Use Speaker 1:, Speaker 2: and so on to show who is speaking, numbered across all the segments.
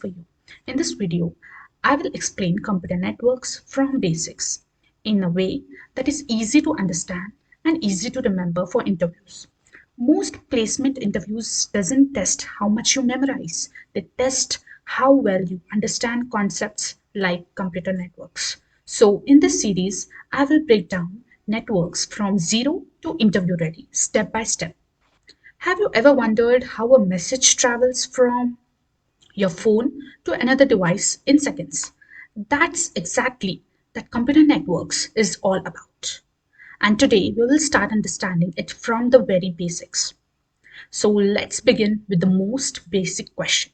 Speaker 1: for you. In this video, I will explain computer networks from basics in a way that is easy to understand and easy to remember for interviews. Most placement interviews doesn't test how much you memorize. They test how well you understand concepts like computer networks. So in this series, I will break down networks from zero to interview ready, step by step. Have you ever wondered how a message travels from your phone to another device in seconds? That's exactly that computer networks is all about. And today we will start understanding it from the very basics. So let's begin with the most basic question.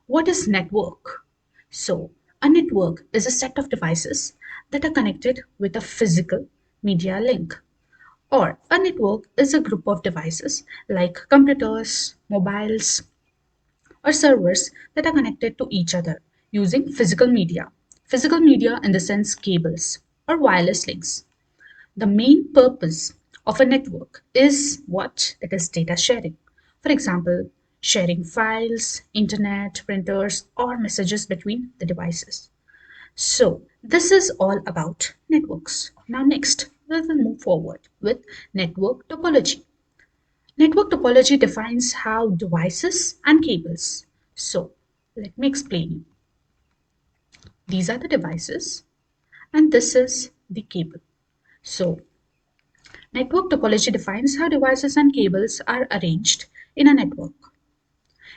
Speaker 1: What is network? So a network is a set of devices that are connected with a physical media link. Or a network is a group of devices like computers, mobiles, or servers that are connected to each other using physical media. Physical media in the sense cables or wireless links. The main purpose of a network is what? It is data sharing. For example, sharing files, internet, printers, or messages between the devices. So, this is all about networks. Now, next, we will move forward with network topology. Network topology defines how devices and cables. So, let me explain you. These are the devices, and this is the cable. So, network topology defines how devices and cables are arranged in a network.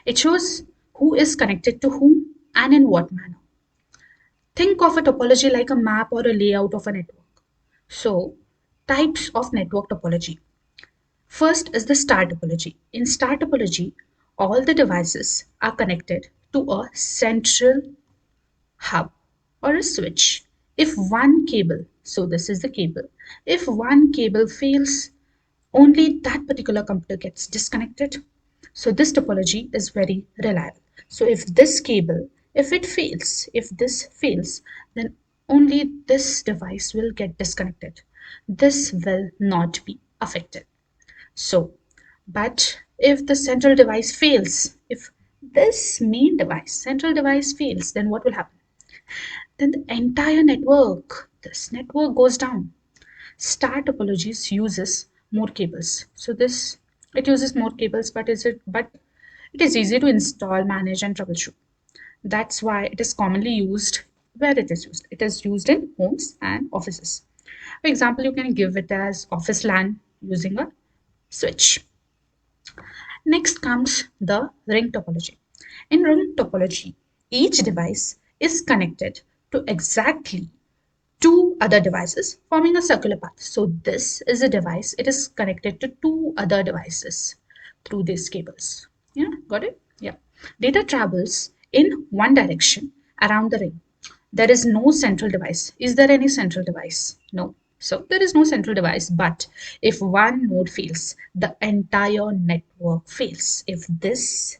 Speaker 1: It shows who is connected to whom and in what manner. Think of a topology like a map or a layout of a network. So, types of network topology. First is the star topology. In star topology, all the devices are connected to a central hub or a switch. If one cable, so this is the cable, if one cable fails, only that particular computer gets disconnected. So this topology is very reliable. So if this cable, if this fails, then only this device will get disconnected. This will not be affected. So, but if the central device fails, if this main device, central device fails, then what will happen? Then the entire network, this network goes down. Star topologies uses more cables. So this it uses more cables, but it is easy to install, manage, and troubleshoot. That's why it is commonly used where it is used. It is used in homes and offices. For example, you can give it as office LAN using a switch. Next comes the ring topology. In ring topology, each device is connected to exactly two other devices forming a circular path. So this is a device, it is connected to two other devices through these cables. Yeah, got it? Yeah. Data travels in one direction around the ring. There is no central device. Is there any central device? No. So there is no central device, but if one node fails, the entire network fails. If this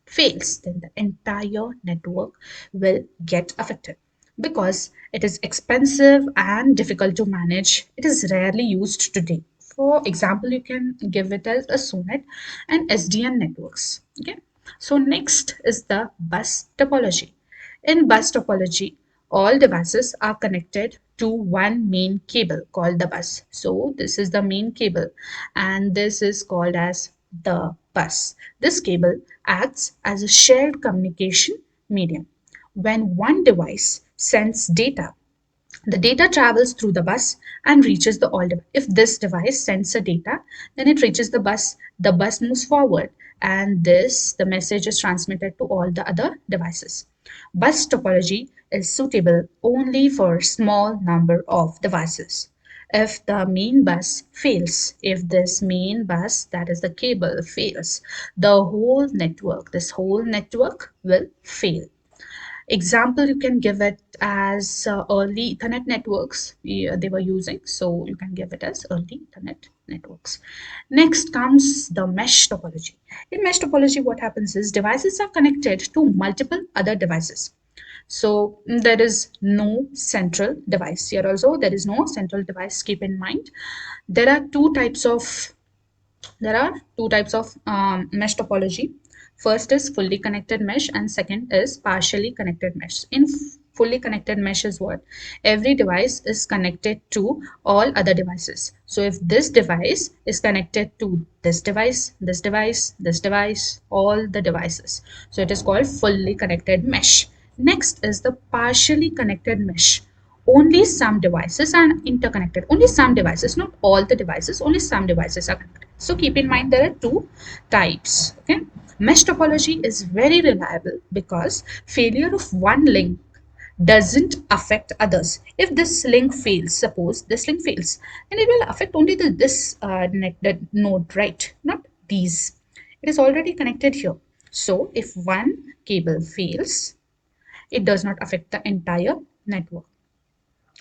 Speaker 1: fails, then the entire network will get affected because it is expensive and difficult to manage. It is rarely used today. For example, you can give it as a SONET and SDN networks. Okay. So next is the bus topology. In bus topology, all devices are connected to one main cable called the bus. So this is the main cable and this is called as the bus. This cable acts as a shared communication medium. When one device sends data, the data travels through the bus and reaches the all device. If this device sends a data, then it reaches the bus moves forward, and the message is transmitted to all the other devices. Bus topology is suitable only for small number of devices. If the main bus fails, if this main bus, that is the cable, fails, this whole network will fail. Example, you can give it as early Ethernet networks they were using. So you can give it as early Ethernet networks. Next comes the mesh topology. In mesh topology, what happens is devices are connected to multiple other devices. So there is no central device here also. There is no central device. Keep in mind, there are two types of There are two types of mesh topology. First is fully connected mesh and second is partially connected mesh. In fully connected mesh is what? Every device is connected to all other devices. So if this device is connected to this device, this device, this device, all the devices. So it is called fully connected mesh. Next is the partially connected mesh. Only some devices are interconnected. Only some devices, not all the devices, only some devices are connected. So keep in mind there are two types. Okay. Mesh topology is very reliable because failure of one link doesn't affect others. If this link fails, suppose this link fails, then it will affect only this node, right? Not these. It is already connected here. So if one cable fails, it does not affect the entire network.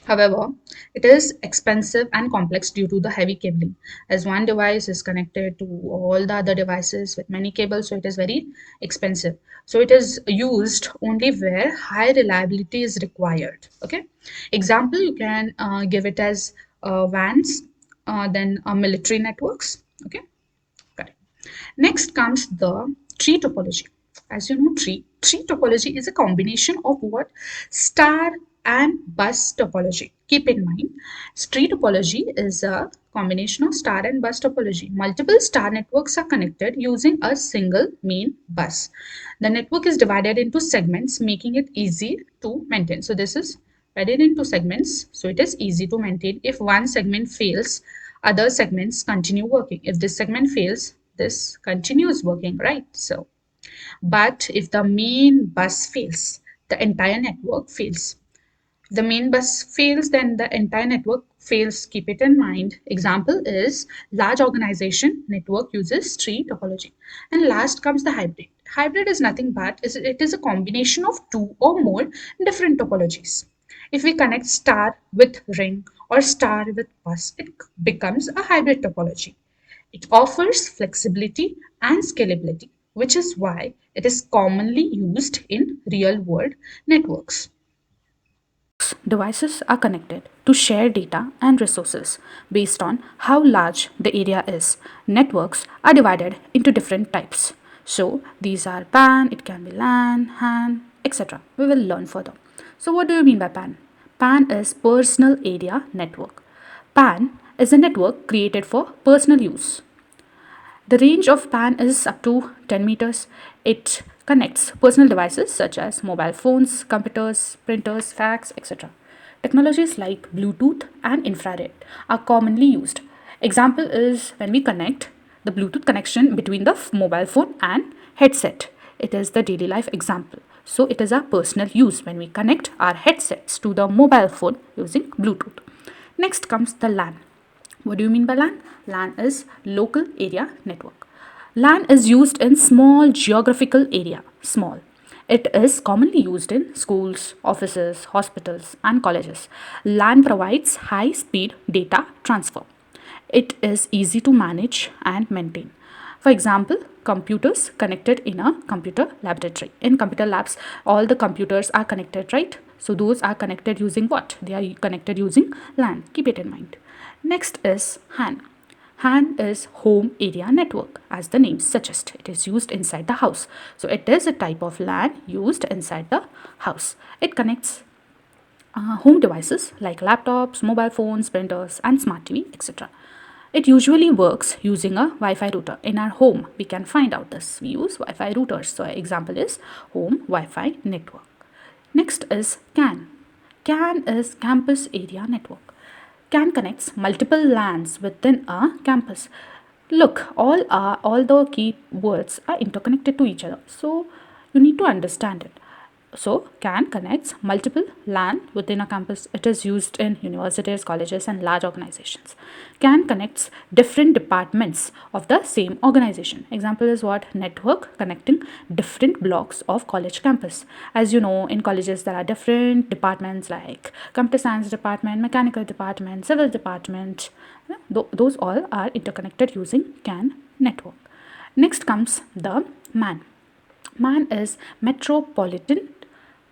Speaker 1: However, it is expensive and complex due to the heavy cabling, as one device is connected to all the other devices with many cables, so it is very expensive. So it is used only where high reliability is required. Okay. Example, you can give it as WANs, then military networks. Okay. Correct. Next comes the tree topology. As you know, tree topology is a combination of what? Star and bus topology. Keep in mind, tree topology is a combination of star and bus topology. Multiple star networks are connected using a single main bus. The network is divided into segments, making it easy to maintain. So this is divided into segments, so it is easy to maintain. If one segment fails, other segments continue working. If this segment fails, this continues working, right? So, but if the main bus fails, the entire network fails. If the main bus fails, then the entire network fails. Keep it in mind. Example is large organization network uses tree topology. And last comes the hybrid. Hybrid is nothing but it is a combination of two or more different topologies. If we connect star with ring or star with bus, it becomes a hybrid topology. It offers flexibility and scalability, which is why it is commonly used in real-world networks.
Speaker 2: Devices are connected to share data and resources based on how large the area is. Networks are divided into different types. So these are PAN, it can be LAN, HAN, etc. We will learn further. So what do you mean by PAN? PAN is Personal Area Network. PAN is a network created for personal use. The range of PAN is up to 10 meters. It connects personal devices such as mobile phones, computers, printers, fax, etc. Technologies like Bluetooth and infrared are commonly used. Example is when we connect the Bluetooth connection between the mobile phone and headset. It is the daily life example. So it is our personal use when we connect our headsets to the mobile phone using Bluetooth. Next comes the LAN. What do you mean by LAN? LAN is local area network. LAN is used in small geographical area, small. It is commonly used in schools, offices, hospitals, and colleges. LAN provides high speed data transfer. It is easy to manage and maintain. For example, computers connected in a computer laboratory. In computer labs, all the computers are connected, right? So those are connected using what? They are connected using LAN. Keep it in mind. Next is HAN. HAN is Home Area Network, as the name suggests. It is used inside the house. So it is a type of LAN used inside the house. It connects home devices like laptops, mobile phones, printers, and smart TV, etc. It usually works using a Wi-Fi router. In our home, we can find out this. We use Wi-Fi routers. So example is home Wi-Fi network. Next is CAN. CAN is Campus Area Network. CAN connects multiple LANs within a campus. Look, all the key words are interconnected to each other. So you need to understand it. So CAN connects multiple LAN within a campus. It is used in universities, colleges, and large organizations. CAN connects different departments of the same organization. Example is what? Network connecting different blocks of college campus. As you know, in colleges there are different departments like computer science department, mechanical department, civil department. Those all are interconnected using CAN network. Next comes the MAN. MAN is Metropolitan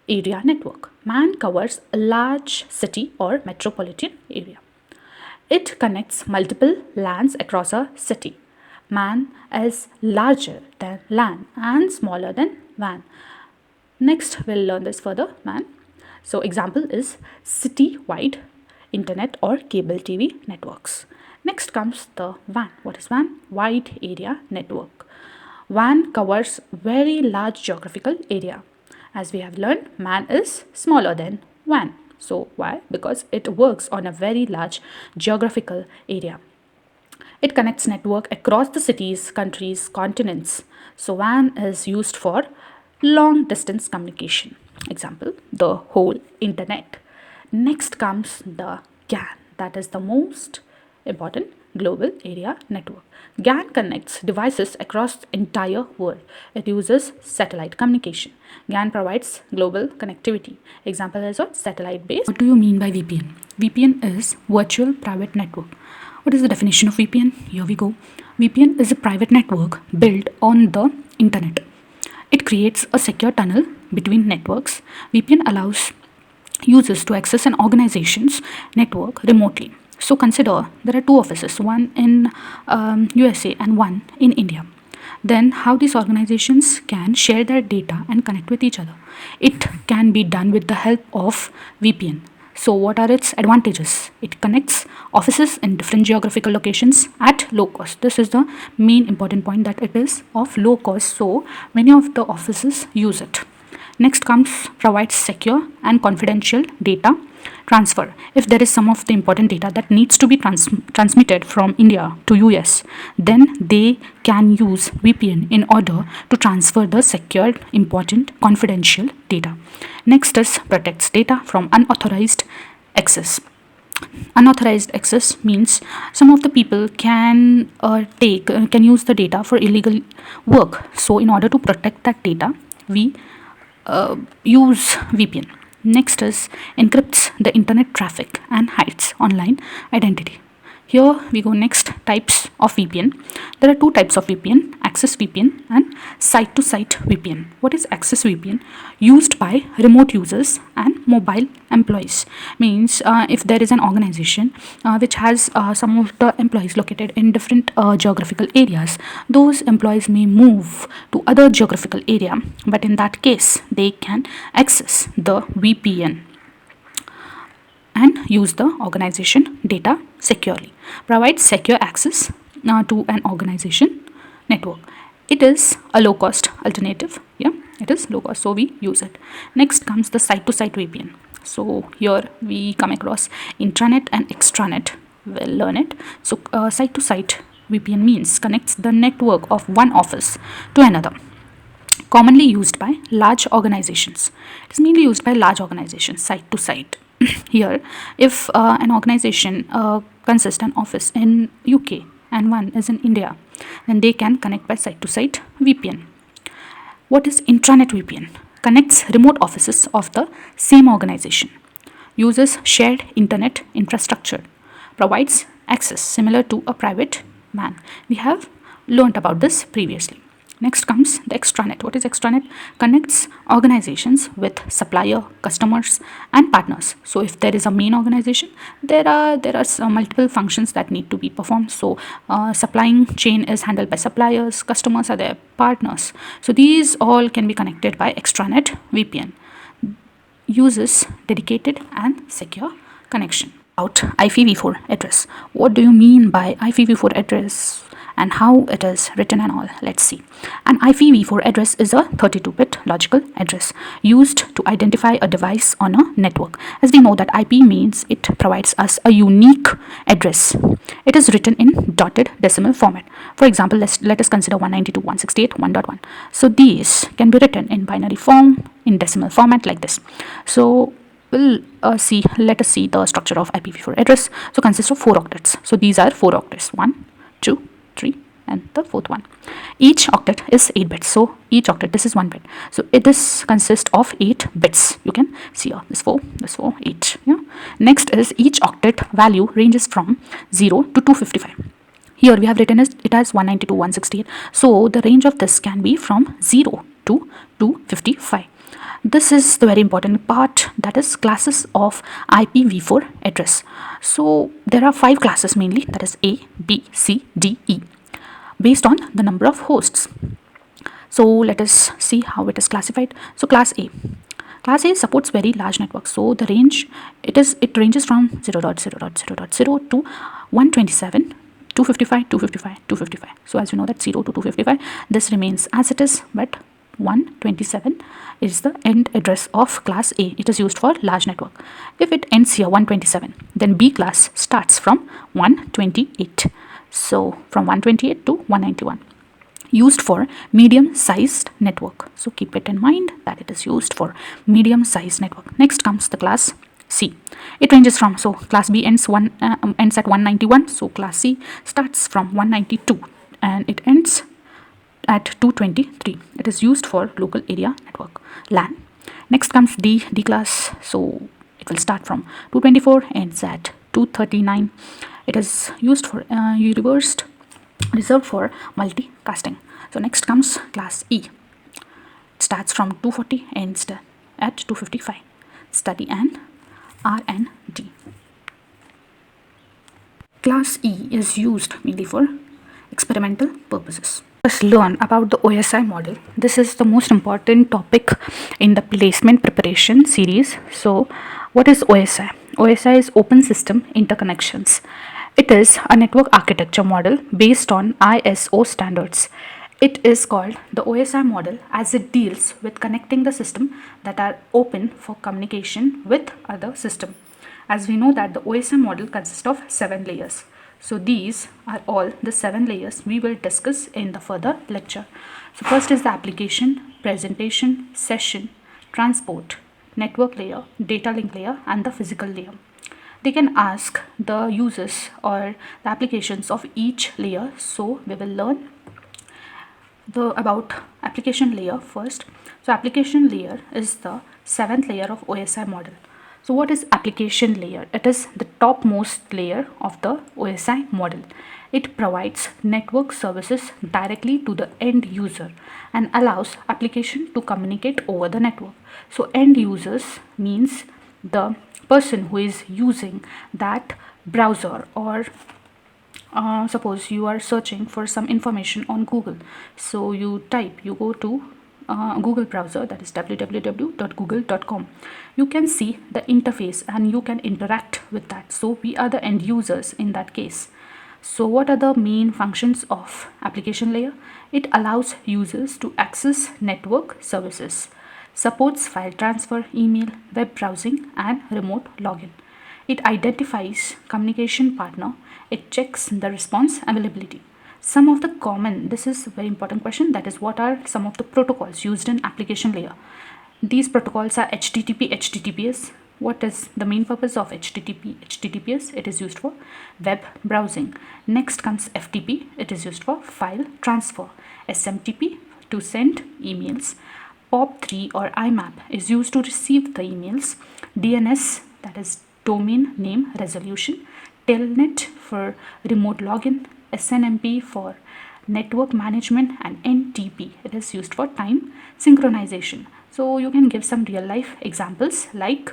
Speaker 2: Area Network. MAN covers a large city or metropolitan area. It connects multiple LANs across a city. MAN is larger than LAN and smaller than WAN. Next, we'll learn this further, MAN. So example is city-wide internet or cable TV networks. Next comes the WAN. What is WAN? Wide area network. WAN covers very large geographical area. As we have learned, MAN is smaller than WAN. So why? Because it works on a very large geographical area. It connects network across the cities, countries, continents. So WAN is used for long distance communication. Example, the whole internet. Next comes the GAN, that is the most important global area network. GAN connects devices across the entire world. It uses satellite communication. GAN provides global connectivity. Example is what? Satellite based.
Speaker 3: What do you mean by VPN? VPN is virtual private network. What is the definition of VPN? Here we go. VPN is a private network built on the internet. It creates a secure tunnel between networks. VPN allows users to access an organization's network remotely. So consider there are two offices, one in USA and one in India. Then how these organizations can share their data and connect with each other. It can be done with the help of VPN. So what are its advantages? It connects offices in different geographical locations at low cost. This is the main important point, that it is of low cost, so many of the offices use it. Next comes provides secure and confidential data transfer. If there is some of the important data that needs to be transmitted from India to US, then they can use VPN in order to transfer the secured, important, confidential data. Next is protects data from unauthorized access. Unauthorized access means some of the people can use the data for illegal work. So in order to protect that data, we use VPN. Next is encrypts the internet traffic and hides online identity. Here we go. Next, types of VPN. There are two types of VPN: access VPN and site-to-site VPN. What is access VPN? Used by remote users and mobile employees. Means if there is an organization which has some of the employees located in different geographical areas, those employees may move to other geographical area, but in that case they can access the VPN and use the organization data securely. Provides secure access to an organization network. It is a low cost alternative. Yeah, it is low cost, so we use it. Next comes the site to site VPN. So here we come across intranet and extranet. We'll learn it. So site to site VPN means connects the network of one office to another. Commonly used by large organizations. It is mainly used by large organizations, site to site. Here, if an organization consists an office in UK and one is in India, then they can connect by site to site VPN. What is intranet VPN? Connects remote offices of the same organization. Uses shared internet infrastructure. Provides access similar to a private MAN. We have learnt about this previously. Next comes the extranet. What is extranet? Connects organizations with supplier, customers, and partners. So if there is a main organization, there are some multiple functions that need to be performed. So supplying chain is handled by suppliers, customers are their partners. So these all can be connected by extranet VPN. Uses dedicated and secure connection. About IPv4 address. What do you mean by IPv4 address and how it is written and all? Let's see. An IPv4 address is a 32-bit logical address used to identify a device on a network. As we know that IP means it provides us a unique address. It is written in dotted decimal format. For example, let us consider 192.168.1.1. So these can be written in binary form, in decimal format like this. So let us see the structure of IPv4 address. So consists of 4 octets. So these are 4 octets: 1, 2, 3, and the fourth one. Each octet is 8 bits. So each octet, this is 1 bit. So this consists of 8 bits. You can see here, this 4, 8. Yeah. Next is each octet value ranges from 0 to 255. Here we have written it as 192.168. So the range of this can be from 0 to 255. This is the very important part, that is classes of IPv4 address. So there are 5 classes mainly, that is A, B, C, D, E. based on the number of hosts. So let us see how it is classified. So class A. Class A supports very large networks. So the range, it ranges from 0.0.0.0 to 127, 255, 255, 255. So as you know that 0 to 255, this remains as it is, but 127 is the end address of class A. It is used for large network. If it ends here 127, then B class starts from 128. So from 128 to 191. Used for medium sized network. So keep it in mind that it is used for medium sized network. Next comes the class C. It ranges from, so class B ends at 191. So class C starts from 192 and it ends at 223. It is used for local area network, LAN. Next comes D class. So it will start from 224, ends at 239. It is used for reserved for multicasting. So next comes class E. It starts from 240, ends at 255. Study and R&D. Class E is used mainly for experimental purposes. Let's learn about the OSI model. This is the most important topic in the placement preparation series. So what is OSI? OSI is Open System Interconnections. It is a network architecture model based on ISO standards. It is called the OSI model as it deals with connecting the system that are open for communication with other system. As we know that the OSI model consists of 7 layers. So these are all the 7 layers we will discuss in the further lecture. So first is the application, presentation, session, transport, network layer, data link layer and the physical layer. They can ask the users or the applications of each layer. So we will learn about application layer first. So application layer is the 7th layer of OSI model. So what is application layer? It is the topmost layer of the OSI model. It provides network services directly to the end user and allows application to communicate over the network. So end users means the person who is using that browser, or suppose you are searching for some information on Google. So you go to Google browser, that is www.google.com. You can see the interface and you can interact with that. So we are the end users in that case. So what are the main functions of application layer? It allows users to access network services, supports file transfer, email, web browsing and remote login. It identifies communication partner. It checks the response availability. Some of the common, this is a very important question, that is what are some of the protocols used in application layer? These protocols are HTTP, HTTPS. What is the main purpose of HTTP, HTTPS? It is used for web browsing. Next comes FTP. It is used for file transfer. SMTP to send emails. POP3 or IMAP is used to receive the emails. DNS, that is domain name resolution. Telnet for remote login. SNMP for network management and NTP, it is used for time synchronization. So you can give some real life examples like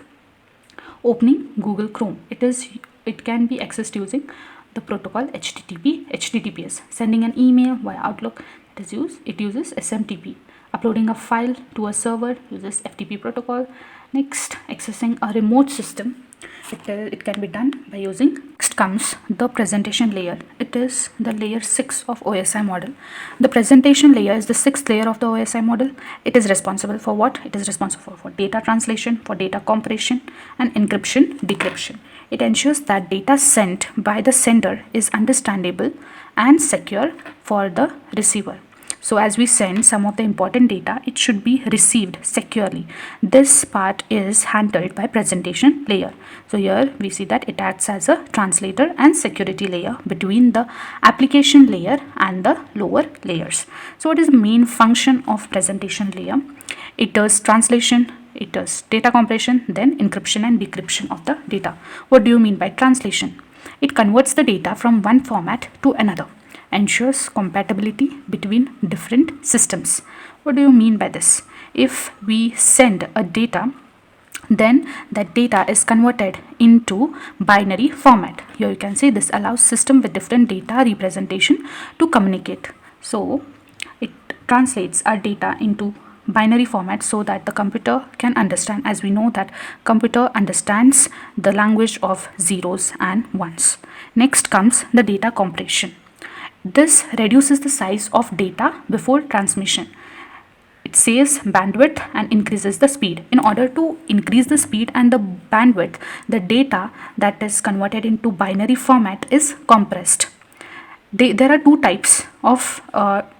Speaker 3: opening Google Chrome. It can be accessed using the protocol HTTP, HTTPS. Sending an email via Outlook, it uses SMTP. Uploading a file to a server uses FTP protocol. Next, accessing a remote system, it can be done by using. Next comes the presentation layer. It is the layer 6 of OSI model. The presentation layer is the 6th layer of the OSI model. It is responsible for what? It is responsible for data translation, for data compression and encryption, decryption. It ensures that data sent by the sender is understandable and secure for the receiver. So as we send some of the important data, it should be received securely. This part is handled by presentation layer. So here we see that it acts as a translator and security layer between the application layer and the lower layers. So what is the main function of presentation layer? It does translation, it does data compression, then encryption and decryption of the data. What do you mean by translation? It converts the data from one format to another. Ensures compatibility between different systems. What do you mean by this? If we send a data Then that data is converted into binary format. Here you can see this allows system with different data representation to communicate. So it translates our data into binary format so that the computer can understand, as we know that computer understands the language of zeros and ones. Next comes the data compression. This reduces the size of data before transmission. It saves bandwidth and increases the speed. In order to increase the speed and the bandwidth, the data that is converted into binary format is compressed. There are two types of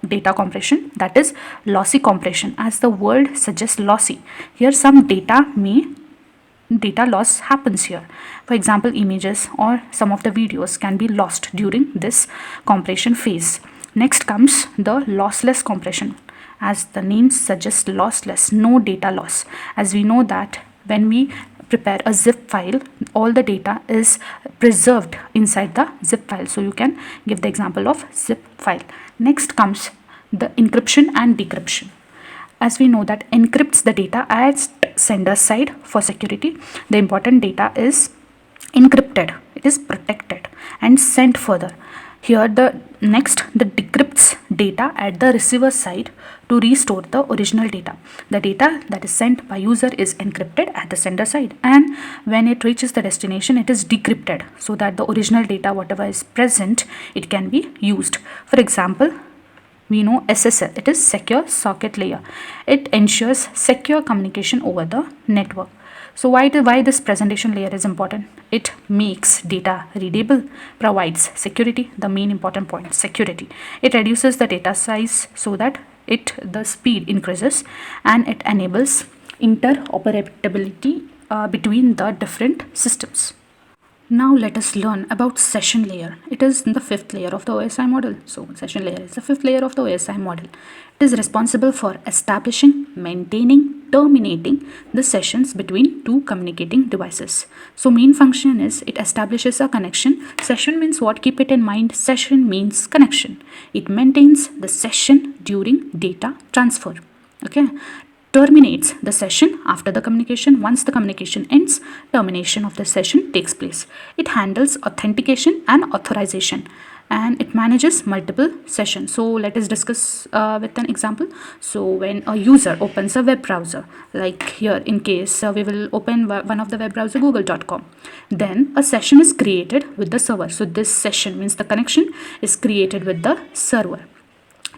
Speaker 3: data compression, that is lossy compression, as the word suggests lossy. Here some data loss happens here. For example, images or some of the videos can be lost during this compression phase. Next comes the lossless compression. As the name suggests, lossless, no data loss. As we know that when we prepare a zip file, all the data is preserved inside the zip file. So you can give the example of zip file. Next comes the encryption and decryption. As we know that encrypts the data at sender side for security. The important data is encrypted, it is protected and sent further. Here the decrypts data at the receiver side to restore the original data. The data that is sent by user is encrypted at the sender side, and when it reaches the destination it is decrypted so that the original data, whatever is present, it can be used. For example, we know SSL, it is secure socket layer. It ensures secure communication over the network. So why this presentation layer is important? It makes data readable, provides security, the main important point, security. It reduces the data size so that the speed increases, and it enables interoperability between the different systems. Now let us learn about session layer. It is the fifth layer of the OSI model. So session layer is the fifth layer of the OSI model. It is responsible for establishing, maintaining, terminating the sessions between two communicating devices. So main function is it establishes a connection. Session means what? Keep it in mind. Session means connection. It maintains the session during data transfer. Okay. Terminates the session after the communication. Once the communication ends, termination of the session takes place. It handles authentication and authorization, and it manages multiple sessions. So let us discuss with an example. So when a user opens a web browser, like here in case we will open one of the web browser google.com, then a session is created with the server. So this session means the connection is created with the server.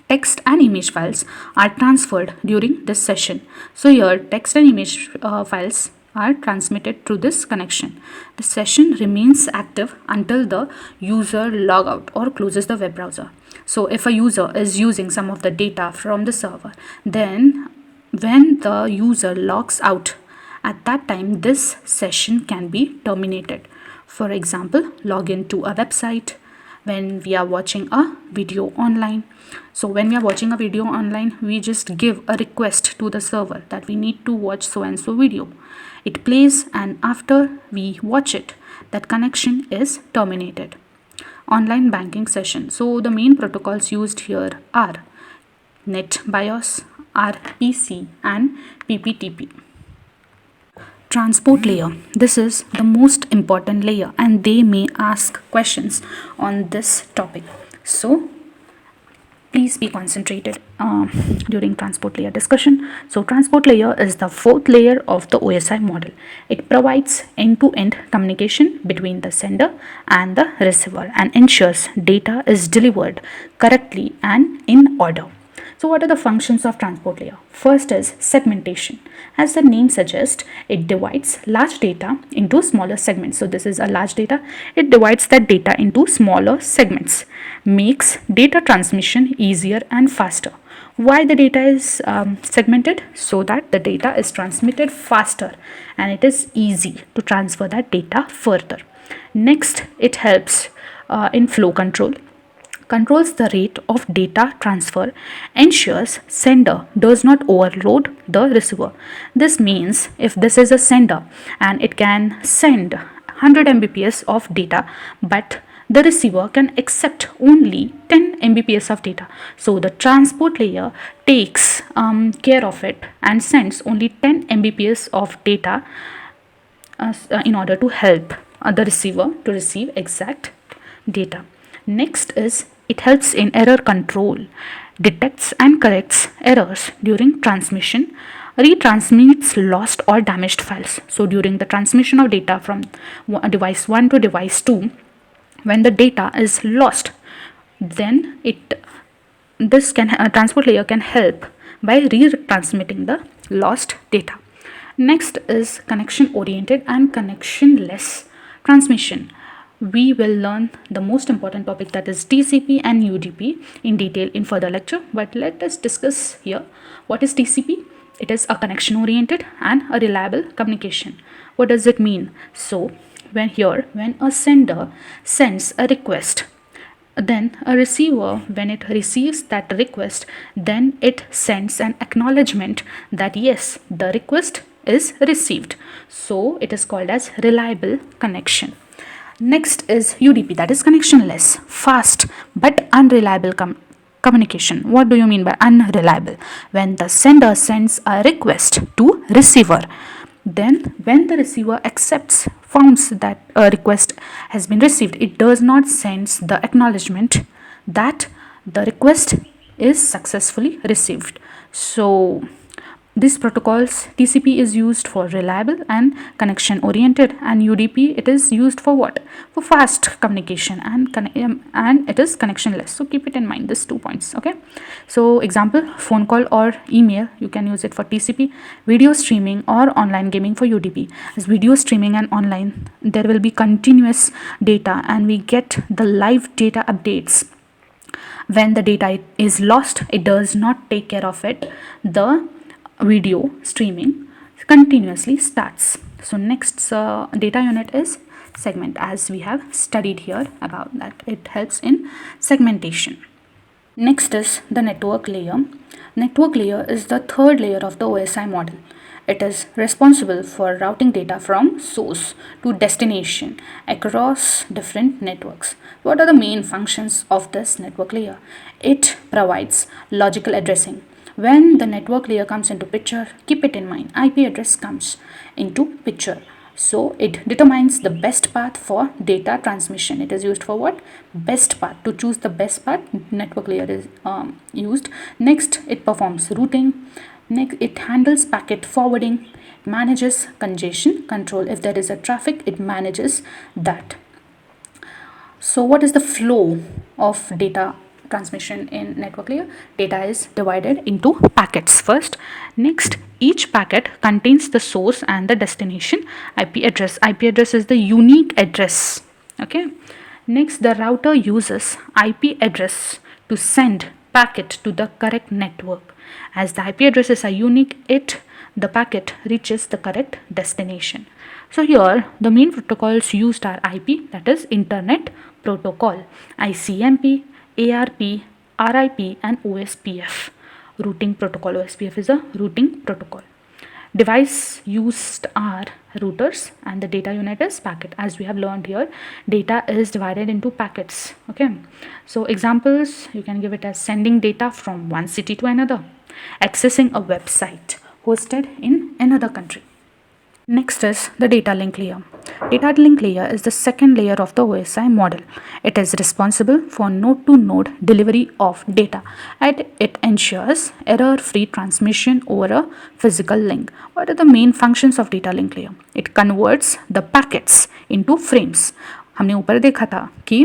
Speaker 3: Text and image files are transferred during this session. So here text and image files are transmitted through this connection. The session remains active until the user log out or closes the web browser. So if a user is using some of the data from the server, then when the user logs out, at that time this session can be terminated. For example, login to a website, when we are watching a video online. So when we are watching a video online, we just give a request to the server that we need to watch so and so video. It plays, and after we watch it, that connection is terminated. Online banking session. So the main protocols used here are NetBIOS, RPC and PPTP. Transport layer. This is the most important layer, and they may ask questions on this topic. So please be concentrated during transport layer discussion. So transport layer is the fourth layer of the OSI model. It provides end-to-end communication between the sender and the receiver and ensures data is delivered correctly and in order. So what are the functions of transport layer? First is segmentation. As the name suggests, it divides large data into smaller segments. So this is a large data. It divides that data into smaller segments, makes data transmission easier and faster. Why the data is segmented? So that the data is transmitted faster and it is easy to transfer that data further. Next, it helps in flow control. Controls the rate of data transfer, ensures sender does not overload the receiver. This means if this is a sender and it can send 100 Mbps of data, but the receiver can accept only 10 Mbps of data. So the transport layer takes care of it and sends only 10 Mbps of data
Speaker 2: in order to help the receiver to receive exact data. Next is it helps in error control, detects and corrects errors during transmission, retransmits lost or damaged files. So during the transmission of data from device 1 to device 2, when the data is lost, then this transport layer can help by retransmitting the lost data. Next is connection oriented and connectionless transmission. We will learn the most important topic, that is TCP and UDP, in detail in further lecture, but let us discuss here what is TCP. It is a connection oriented and a reliable communication. What does it mean? So when a sender sends a request, then a receiver, when it receives that request, then it sends an acknowledgement that yes, the request is received. So it is called as reliable connection. Next is UDP, that is connectionless, fast but unreliable communication. What do you mean by unreliable? When the sender sends a request to receiver, then when the receiver founds that a request has been received, it does not send the acknowledgement that the request is successfully received. So these protocols, TCP is used for reliable and connection oriented, and UDP, it is used for what? For fast communication, and it is connectionless. So keep it in mind, these 2 points. Okay, so example, phone call or email, you can use it for TCP. Video streaming or online gaming for UDP. As video streaming and online, there will be continuous data and we get the live data updates. When the data is lost, it does not take care of it. The video streaming continuously starts. So next data unit is segment, as we have studied here about that. It helps in segmentation. Next is the network layer. Network layer is the third layer of the OSI model. It is responsible for routing data from source to destination across different networks. What are the main functions of this network layer? It provides logical addressing. When the network layer comes into picture, keep it in mind, IP address comes into picture. So it determines the best path for data transmission. It is used for what? Best path. To choose the best path, network layer is used. Next, it performs routing. Next, it handles packet forwarding, manages congestion control. If there is a traffic, it manages that. So what is the flow of data transmission in network layer? Data is divided into packets first. Next, each packet contains the source and the destination IP address. IP address is the unique address. Okay. Next, the router uses IP address to send packet to the correct network. As the IP addresses are unique, the packet reaches the correct destination. So here the main protocols used are IP, that is Internet Protocol, ICMP, ARP, RIP and OSPF. Routing protocol. OSPF is a routing protocol. Device used are routers and the data unit is packet. As we have learned here, data is divided into packets. Okay. So examples, you can give it as sending data from one city to another, accessing a website hosted in another country. Next is the data link layer. Data link layer is the second layer of the OSI model. It is responsible for node-to-node delivery of data and it ensures error-free transmission over a physical link. What are the main functions of data link layer? It converts the packets into frames. हमने ऊपर देखा था कि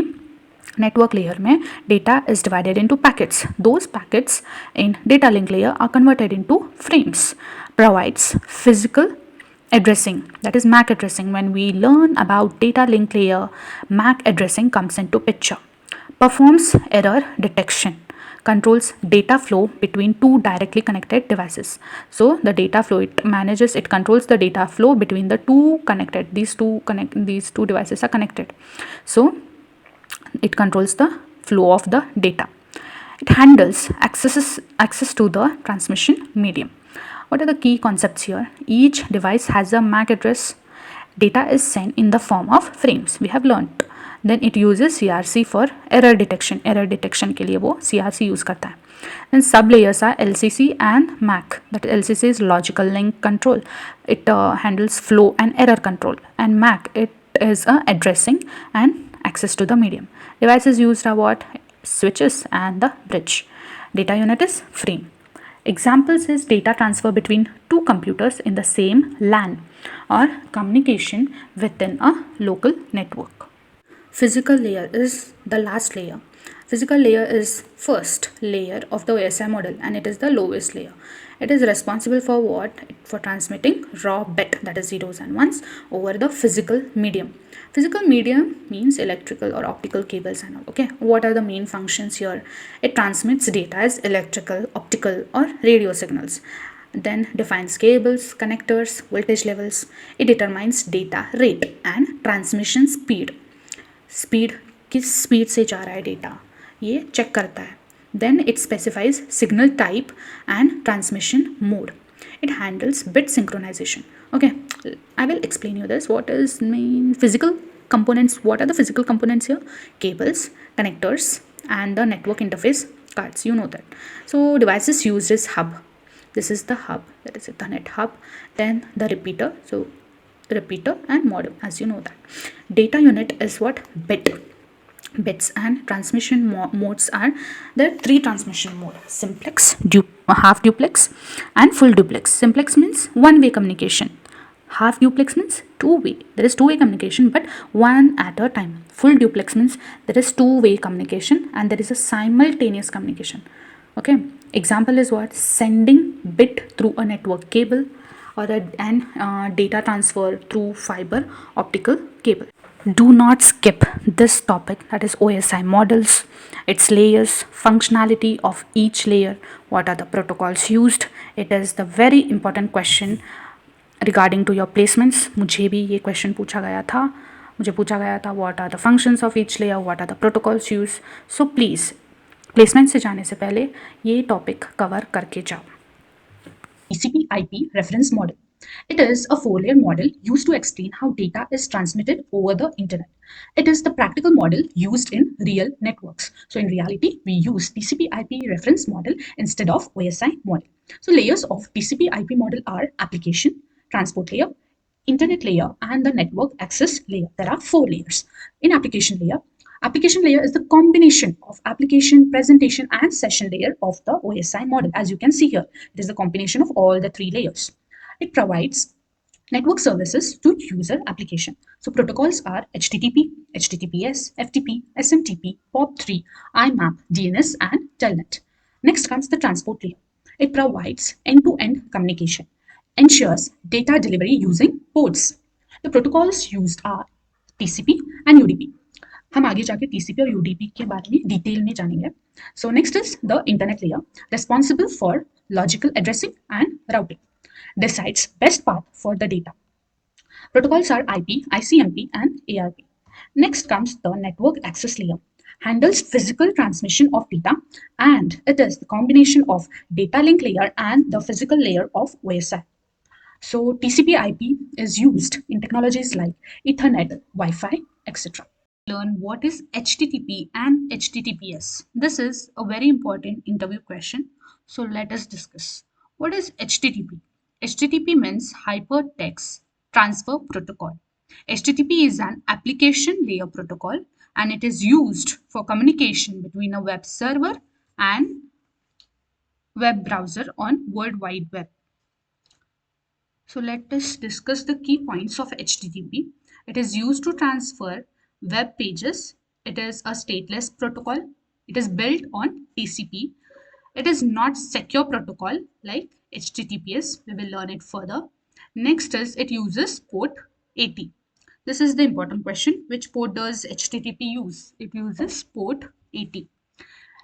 Speaker 2: network layer में data is divided into packets. Those packets in data link layer are converted into frames. Provides physical addressing, that is MAC addressing. When we learn about data link layer, MAC addressing comes into picture. Performs error detection. Controls data flow between two directly connected devices. So the data flow, it controls the data flow between the two connected. These two devices are connected. So it controls the flow of the data. It handles access to the transmission medium. What are the key concepts here? Each device has a MAC address. Data is sent in the form of frames. We have learnt. Then it uses CRC for error detection. Error detection के लिए वो CRC use करता है.
Speaker 3: Then sublayers are LCC and MAC. That LCC is logical link control. It handles flow and error control, and MAC it is addressing and access to the medium. Devices used are what? Switches and the bridge. Data unit is frame. Examples is data transfer between two computers in the same LAN or communication within a local network. Physical layer is the last layer. Physical layer is first layer of the OSI model, and it is the lowest layer. It is responsible for what? For transmitting raw bit, that is zeros and ones, over the physical medium. Physical medium means electrical or optical cables and all. Okay, what are the main functions here? It transmits data as electrical, optical or radio signals, then defines cables, connectors, voltage levels. It determines data rate and transmission speed. Speed किस speed से जा रहा है data ये check करता है. Then it specifies signal type and transmission mode. It handles bit synchronization. Okay, I will explain you this. What is main physical components? What are the physical components here? Cables, connectors and the network interface cards. You know that. So devices used is hub. This is the hub, that is Ethernet hub. Then the repeater. So repeater and modem, as you know that. Data unit is what? Bits and transmission modes are there are three transmission mode: simplex, half duplex and full duplex. Simplex means one-way communication. Half duplex means two-way. There is two-way communication but one at a time. Full duplex means there is two-way communication and there is a simultaneous communication. Okay, example is what? Sending bit through a network cable or data transfer through fiber optical cable. Do not skip this topic, that is OSI models, its layers, functionality of each layer, what are the protocols used. It is the very important question regarding to your placements. मुझे भी ये question पूछा गया था what are the functions of each layer, what are the protocols used. So please placement से जाने से पहले ये topic cover करके जाओ.
Speaker 1: TCP IP reference model. It is a four-layer model used to explain how data is transmitted over the internet. It is the practical model used in real networks. So in reality, we use TCP IP reference model instead of OSI model. So layers of TCP IP model are application, transport layer, internet layer, and the network access layer. There are four layers. In application layer is the combination of application, presentation, and session layer of the OSI model. As you can see here, it is the combination of all the three layers. It provides network services to user application. So protocols are HTTP, HTTPS, FTP, SMTP, POP3, IMAP, DNS, and Telnet. Next comes the transport layer. It provides end-to-end communication, ensures data delivery using ports. The protocols used are TCP and UDP. हम आगे जाके TCP और UDP के बारे में detail में जानेंगे. So next is the internet layer, responsible for logical addressing and routing. Decides best path for the data. Protocols are IP, ICMP, and ARP. Next comes the network access layer. Handles physical transmission of data, and it is the combination of data link layer and the physical layer of OSI. So TCP IP is used in technologies like Ethernet, Wi-Fi, etc. Learn what is HTTP and HTTPS. This is a very important interview question. So let us discuss. What is HTTP? HTTP means Hypertext Transfer Protocol. HTTP is an application layer protocol and it is used for communication between a web server and web browser on World Wide Web. So let us discuss the key points of HTTP. It is used to transfer web pages. It is a stateless protocol. It is built on TCP. It is not secure protocol like HTTPS. We will learn it further. Next is it uses port 80. This is the important question. Which port does HTTP use? It uses port 80.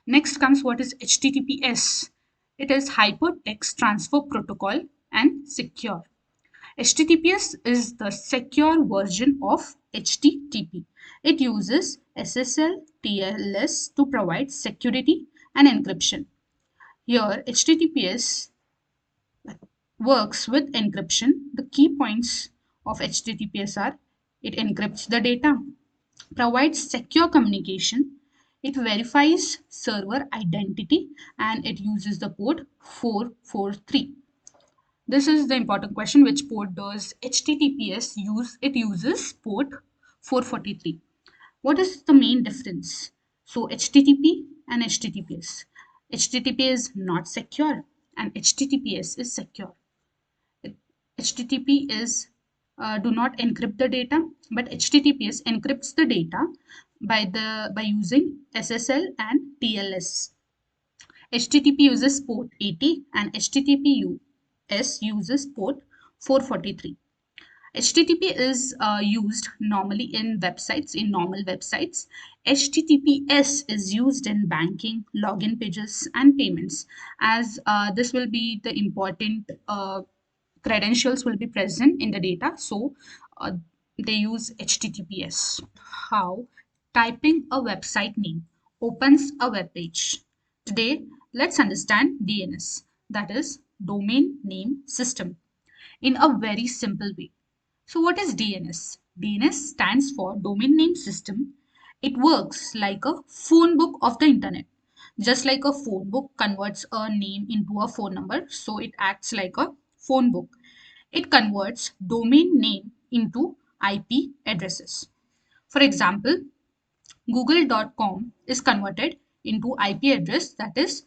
Speaker 1: Next comes what is HTTPS. It is Hypertext Transfer Protocol and secure. HTTPS is the secure version of HTTP. It uses SSL TLS to provide security and encryption. Here, HTTPS works with encryption. The key points of HTTPS are: it encrypts the data, provides secure communication, It verifies server identity and it uses the port 443. This is the important question: which port does HTTPS use? It uses port 443. What is the main difference? So HTTP and HTTPS. HTTP is not secure and HTTPS is secure. HTTP is do not encrypt the data, but HTTPS encrypts the data by using SSL and TLS. HTTP uses port 80 and HTTPS uses port 443. HTTP is used normally in websites, in normal websites. HTTPS is used in banking, login pages, and payments, as this will be the important credentials will be present in the data. So uh, they use HTTPS. How typing a website name opens a web page. Today, let's understand DNS, that is Domain Name System, in a very simple way. So what is DNS? DNS stands for Domain Name System. It works like a phone book of the internet. Just like a phone book converts a name into a phone number, so it acts like a phone book. It converts domain name into IP addresses. For example, google.com is converted into IP address, that is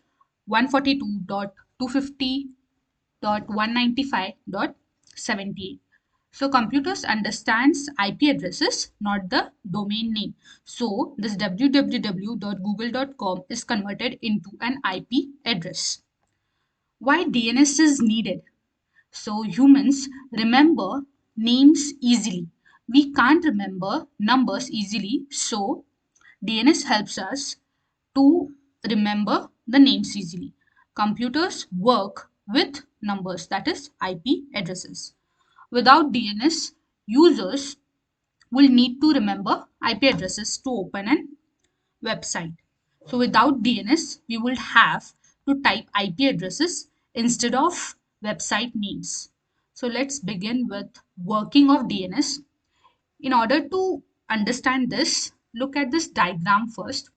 Speaker 1: 142.250.195.78. So computers understands IP addresses, not the domain name. So this www.google.com is converted into an IP address. Why DNS is needed? So humans remember names easily. We can't remember numbers easily. So DNS helps us to remember the names easily. Computers work with numbers, that is IP addresses. Without DNS, users will need to remember IP addresses to open an website. So without DNS, we will have to type IP addresses instead of website names. So let's begin with working of DNS. In order to understand this, look at this diagram first.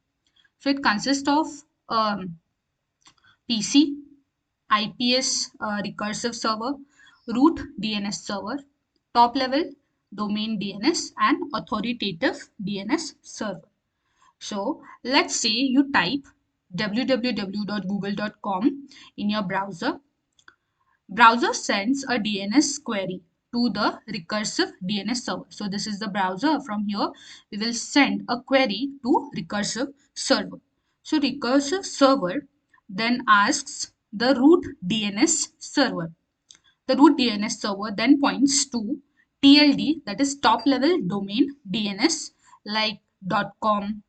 Speaker 1: So it consists of PC, IPS recursive server, root DNS server, top level domain DNS, and authoritative DNS server. So let's say you type www.google.com in your browser. Browser sends a DNS query to the recursive DNS server. So this is the browser. From here, we will send a query to recursive server. So recursive server then asks the root DNS server. The root DNS server then points to TLD, that is top level domain DNS, like .com,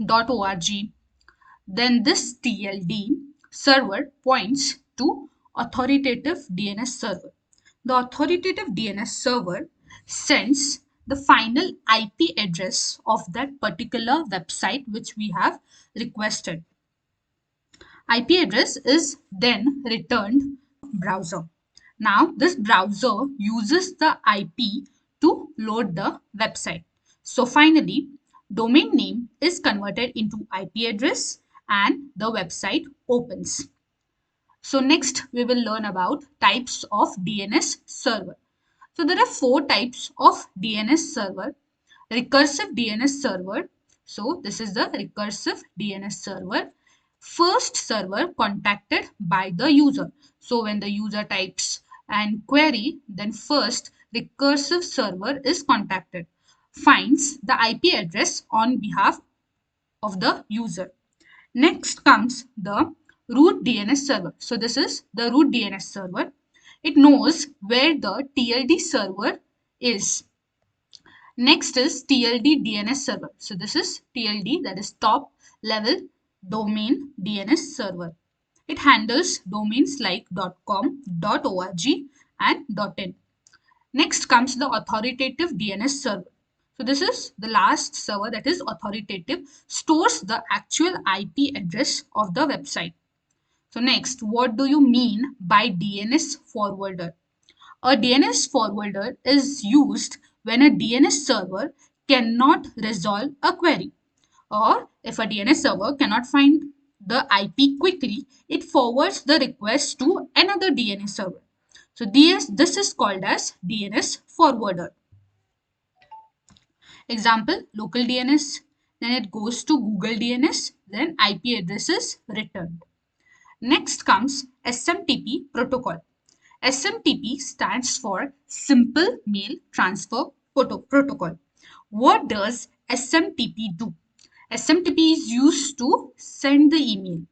Speaker 1: .org. Then this TLD server points to authoritative DNS server. The authoritative DNS server sends the final IP address of that particular website which we have requested. IP address is then returned browser. Now this browser uses the IP to load the website. So finally, domain name is converted into IP address and the website opens. So next we will learn about types of DNS server. So there are four types of DNS server. Recursive DNS server. So this is the recursive DNS server. First server contacted by the user. So when the user types and query, then first recursive server is contacted, finds the IP address on behalf of the user. Next comes the root DNS server. So this is the root DNS server. It knows where the TLD server is. Next is TLD DNS server. So this is TLD, that is top level domain DNS server. It handles domains like .com, .org and .in. Next comes the authoritative DNS server. So this is the last server, that is authoritative, stores the actual IP address of the website. So next, what do you mean by DNS forwarder? A DNS forwarder is used when a DNS server cannot resolve a query. Or if a DNS server cannot find the IP quickly, it forwards the request to another DNS server. So this is called as DNS forwarder. Example, local DNS, then it goes to Google DNS, then IP address is returned. Next comes SMTP protocol. SMTP stands for Simple Mail Transfer Protocol. What does SMTP do? SMTP is used to send the email.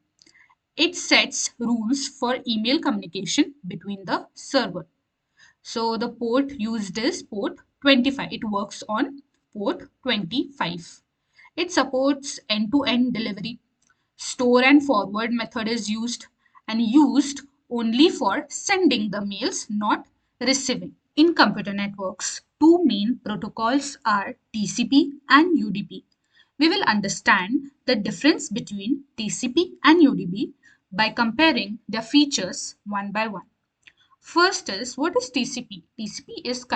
Speaker 1: It sets rules for email communication between the server. So the port used is port 25. It works on port 25. It supports end-to-end delivery. Store and forward method is used and used only for sending the mails, not receiving. In computer networks, two main protocols are TCP and UDP. We will understand the difference between TCP and UDP by comparing their features one by one. First is, what is TCP? TCP is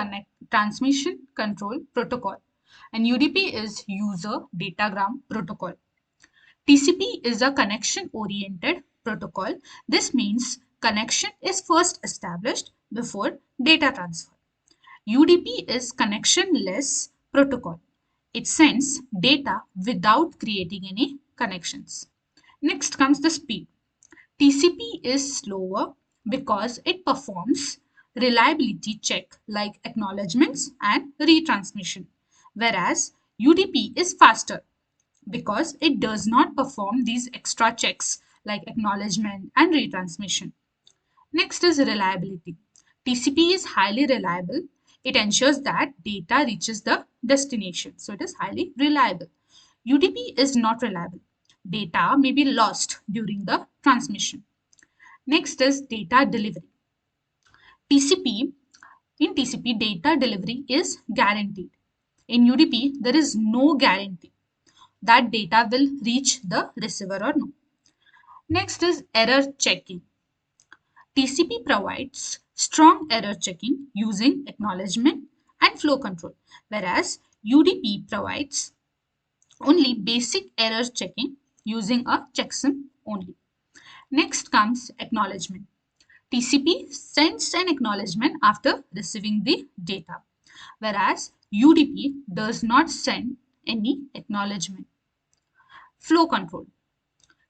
Speaker 1: Transmission Control Protocol and UDP is User Datagram Protocol. TCP is a connection oriented protocol. This means connection is first established before data transfer. UDP is connectionless protocol. It sends data without creating any connections. Next comes the speed. TCP is slower because it performs reliability check like acknowledgements and retransmission, whereas UDP is faster because it does not perform these extra checks like acknowledgement and retransmission. Next is reliability. TCP is highly reliable. It ensures that data reaches the destination. So it is highly reliable. UDP is not reliable. Data may be lost during the transmission. Next is data delivery. TCP, in TCP, data delivery is guaranteed. In UDP, there is no guarantee that data will reach the receiver or no. Next is error checking. TCP provides strong error checking using acknowledgement and flow control, whereas UDP provides only basic error checking using a checksum only. Next comes acknowledgement. TCP sends an acknowledgement after receiving the data, whereas UDP does not send any acknowledgement. Flow control.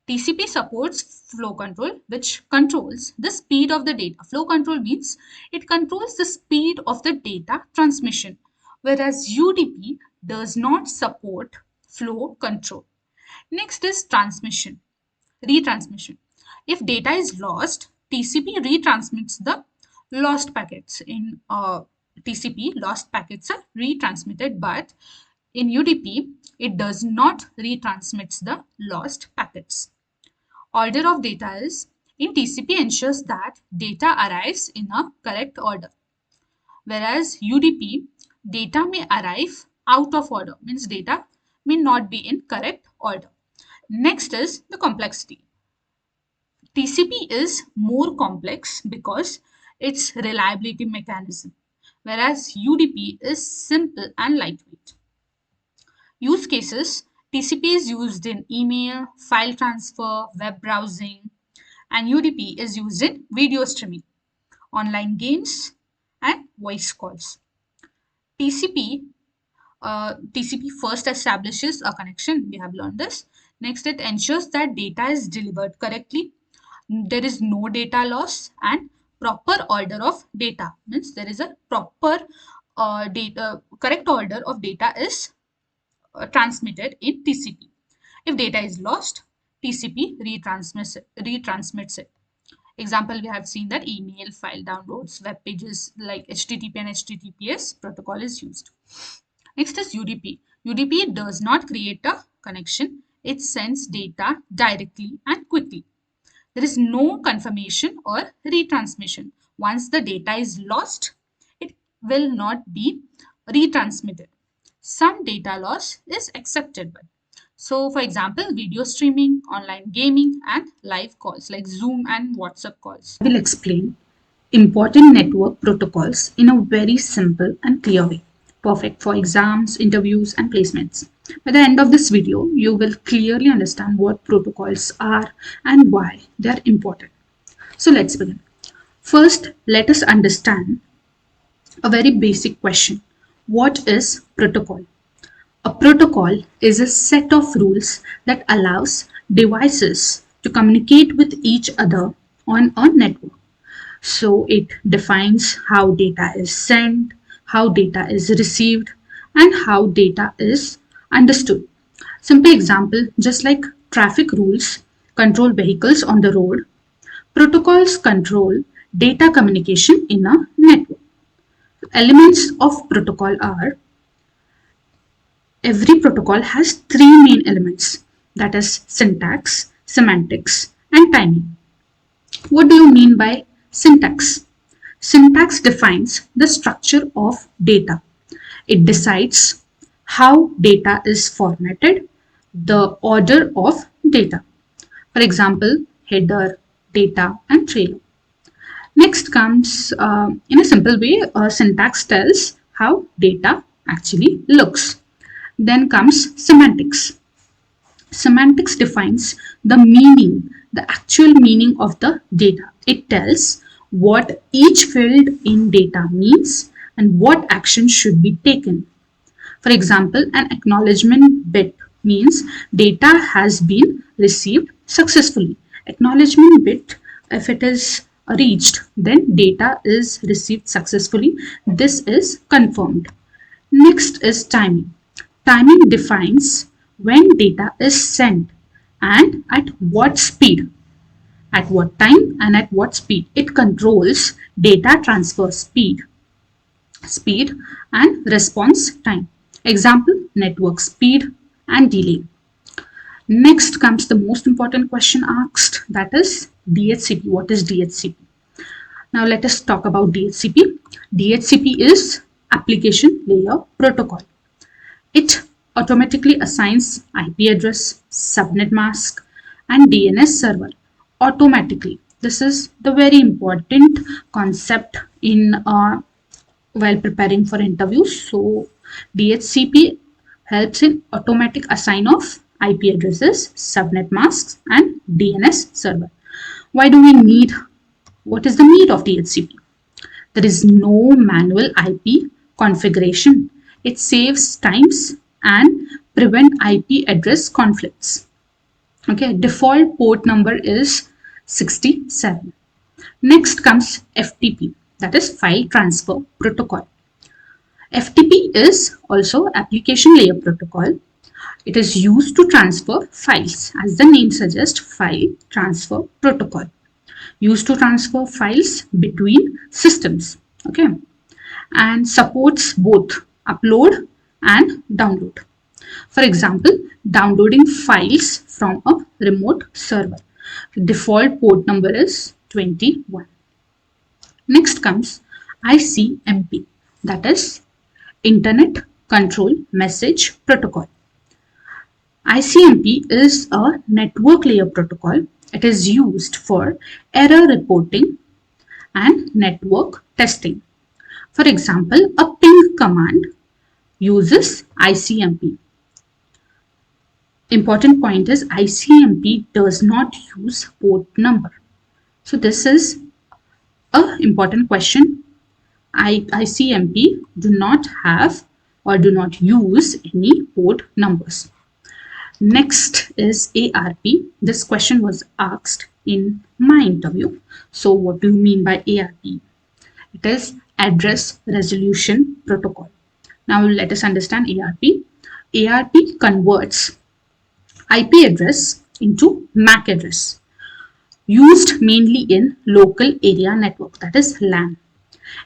Speaker 1: TCP supports flow control, which controls the speed of the data. Flow control means it controls the speed of the data transmission, whereas UDP does not support flow control. Next is transmission, retransmission. If data is lost, TCP retransmits the lost packets. In TCP, lost packets are retransmitted, but in UDP, it does not retransmits the lost packets. Order of data is, in TCP ensures that data arrives in a correct order, whereas UDP, data may arrive out of order, means data may not be in correct order. Next is the complexity. TCP is more complex because its reliability mechanism, whereas UDP is simple and lightweight. Use cases, TCP is used in email, file transfer, web browsing, and UDP is used in video streaming, online games, and voice calls. TCP TCP first establishes a connection. We have learned this. Next, it ensures that data is delivered correctly. There is no data loss and proper order of data. Means there is a proper correct order of data is transmitted in TCP. If data is lost, TCP retransmits it. Example, we have seen that email, file downloads, web pages like HTTP and HTTPS protocol is used. Next is UDP. UDP does not create a connection. It sends data directly and quickly. There is no confirmation or retransmission. Once the data is lost, it will not be retransmitted. Some data loss is acceptable. So, for example, video streaming, online gaming, and live calls like Zoom and WhatsApp calls.
Speaker 2: I will explain important network protocols in a very simple and clear way.
Speaker 1: perfect for exams, interviews, and placements. By the end of this video, you will clearly understand what protocols are and why they are important. So let's begin. First, let us understand a very basic question. What is protocol? A protocol is a set of rules that allows devices to communicate with each other on a network. So it defines how data is sent, how data is received, and how data is understood. Simple example, just like traffic rules control vehicles on the road, protocols control data communication in a network. Elements of protocol are, every protocol has three main elements, that is syntax, semantics, and timing. What do you mean by syntax? Syntax defines the structure of data. It decides how data is formatted, the order of data. For example, header, data, and trailer. Next comes, in a simple way, syntax tells how data actually looks. Then comes semantics. Semantics defines the meaning, the actual meaning of the data. It tells what each field in data means and what action should be taken. For example, an acknowledgement bit means data has been received successfully. Acknowledgement bit, if it is reached, then data is received successfully. This is confirmed. Next is timing. Timing defines when data is sent and at what speed, at what time and at what speed. It controls data transfer speed and response time. Example, network speed and delay. Next comes the most important question asked, that is DHCP. What is DHCP? Now let us talk about DHCP. DHCP is application layer protocol. It automatically assigns IP address, subnet mask, and DNS server automatically. This is the very important concept in while preparing for interviews. So DHCP helps in automatic assign of IP addresses, subnet masks, and DNS server. Why do we need? What is the need of DHCP? There is no manual IP configuration. It saves times and prevent IP address conflicts. Okay, default port number is 67. Next comes FTP, that is file transfer protocol. FTP is also application layer protocol. It is used to transfer files, as the name suggests, file transfer protocol. Used to transfer files between systems. Okay, and supports both upload and download. For example, downloading files from a remote server. Default port number is 21. Next comes ICMP, that is Internet Control Message Protocol. ICMP is a network layer protocol. It is used for error reporting and network testing. For example, a ping command uses ICMP. Important point is ICMP does not use port number. So this is an important question. ICMP do not have or do not use any port numbers. Next is ARP. This question was asked in my interview. So what do you mean by ARP? It is Address Resolution Protocol. Now let us understand ARP. ARP converts IP address into MAC address, used mainly in local area network, that is LAN.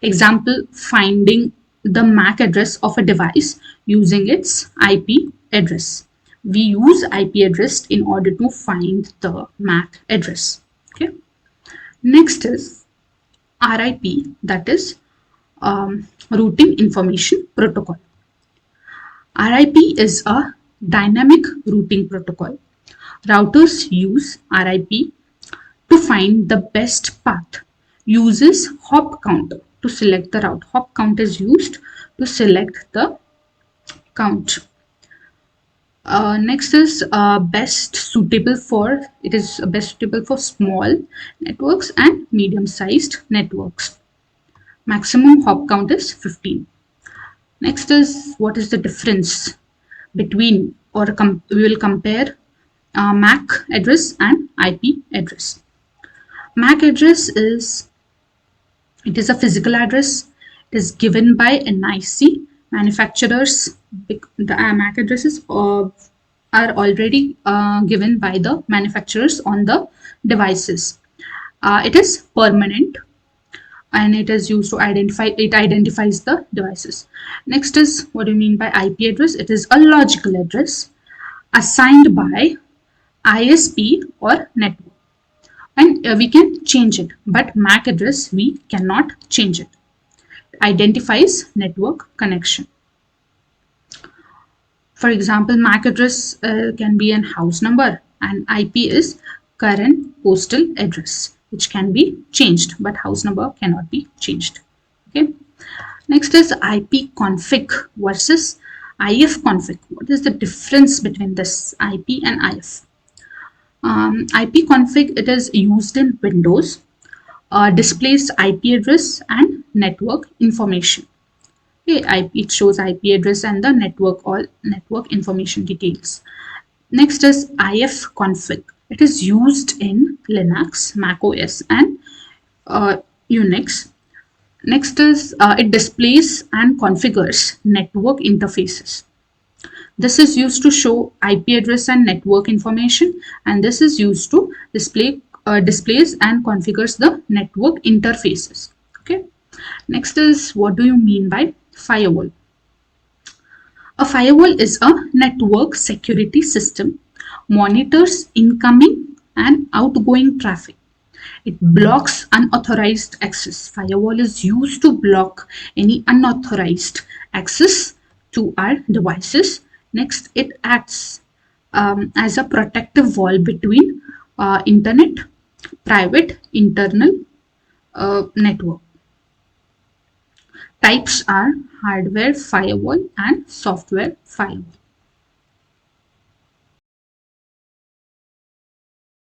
Speaker 1: Example, finding the MAC address of a device using its IP address. We use IP address in order to find the MAC address. Okay. Next is RIP, that is Routing Information Protocol. RIP is a dynamic routing protocol. Routers use RIP to find the best path. Uses hop count to select the route. Hop count is used to select the count. Next is best suitable for small networks and medium-sized networks. Maximum hop count is 15. Next is what is the difference between, or we will compare MAC address and IP address. MAC address is a physical address. It is given by NIC manufacturers. The MAC addresses are already given by the manufacturers on the devices. It is permanent and it is used to identifies the devices. Next is what do you mean by IP address? It is a logical address assigned by ISP or network, and we can change it, but MAC address we cannot change it. Identifies network connection. For example, MAC address can be an house number, and IP is current postal address, which can be changed, but house number cannot be changed. Okay. Next is Ipconfig versus Ifconfig. What is the difference between this IP and If? Ipconfig, it is used in Windows, displays IP address and network information. Okay, it shows IP address and the network information details. Next is Ifconfig. It is used in Linux, Mac OS, and Unix. Next is it displays and configures network interfaces. This is used to show IP address and network information, and this is used to displays and configures the network interfaces. Okay. Next is what do you mean by firewall? A firewall is a network security system, monitors incoming and outgoing traffic. It blocks unauthorized access. Firewall is used to block any unauthorized access to our devices. Next, it acts as a protective wall between internet, private, internal network. Types are hardware firewall and software firewall.